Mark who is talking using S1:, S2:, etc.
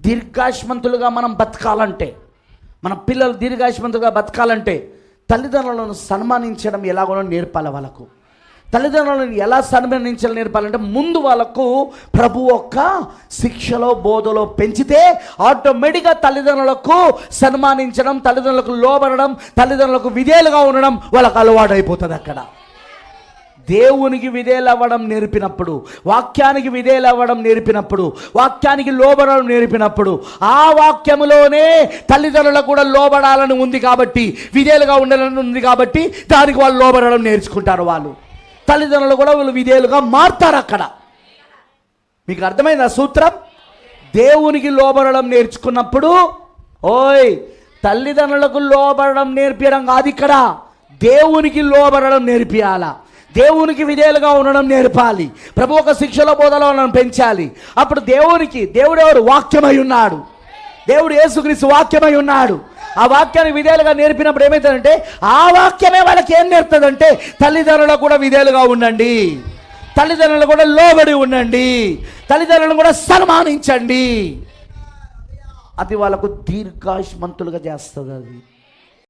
S1: దీర్ఘాయుష్మంతులుగా మనం బతకాలంటే, మన పిల్లలు దీర్ఘాయుష్మంతులుగా బతకాలంటే తల్లిదండ్రులను సన్మానించడం ఎలాగో నేర్పాలి. వాళ్ళకు తల్లిదండ్రులను ఎలా సన్మానించాలని నేర్పాలంటే ముందు వాళ్ళకు ప్రభు యొక్క శిక్షలో బోధలో పెంచితే ఆటోమేటిక్గా తల్లిదండ్రులకు సన్మానించడం, తల్లిదండ్రులకు లోబడడం, తల్లిదండ్రులకు విధేయులుగా ఉండడం వాళ్ళకు అలవాటు అయిపోతుంది. అక్కడ దేవునికి విధేయులు అవ్వడం నేర్పినప్పుడు, వాక్యానికి విధేయులు అవ్వడం నేర్పినప్పుడు, వాక్యానికి లోబడడం నేర్పినప్పుడు, ఆ వాక్యములోనే తల్లిదండ్రులకు కూడా లోబడాలని ఉంది కాబట్టి, విధేయులుగా ఉండాలని ఉంది కాబట్టి దానికి వాళ్ళు లోబడడం నేర్చుకుంటారు. వాళ్ళు తల్లిదండ్రులు కూడా వీళ్ళు విధేయులుగా మారుతారు. అక్కడ మీకు అర్థమైంది ఆ సూత్రం? దేవునికి లోబడడం నేర్చుకున్నప్పుడు తల్లిదండ్రులకు లోబడడం నేర్పించడం కాదు, ఇక్కడ దేవునికి లోబడడం నేర్పియాలా, దేవునికి విధేయులుగా ఉండడం నేర్పాలి. ప్రభు ఒక శిక్షలో బోధలో మనం పెంచాలి. అప్పుడు దేవుడు ఎవరు? వాక్యమై ఉన్నాడు. దేవుడు యేసుక్రీస్తు వాక్యమై ఉన్నాడు. ఆ వాక్యాన్ని విధేయులుగా నేర్పినప్పుడు ఏమవుతుందంటే ఆ వాక్యమే వాళ్ళకి ఏం నేర్పుతుందంటే తల్లిదండ్రులకు కూడా విధేయులుగా ఉండండి, తల్లిదండ్రులు కూడా లోబడి ఉండండి, తల్లిదండ్రులను కూడా సన్మానించండి. అది వాళ్ళకు దీర్ఘాయుష్మంతులుగా చేస్తుంది. అది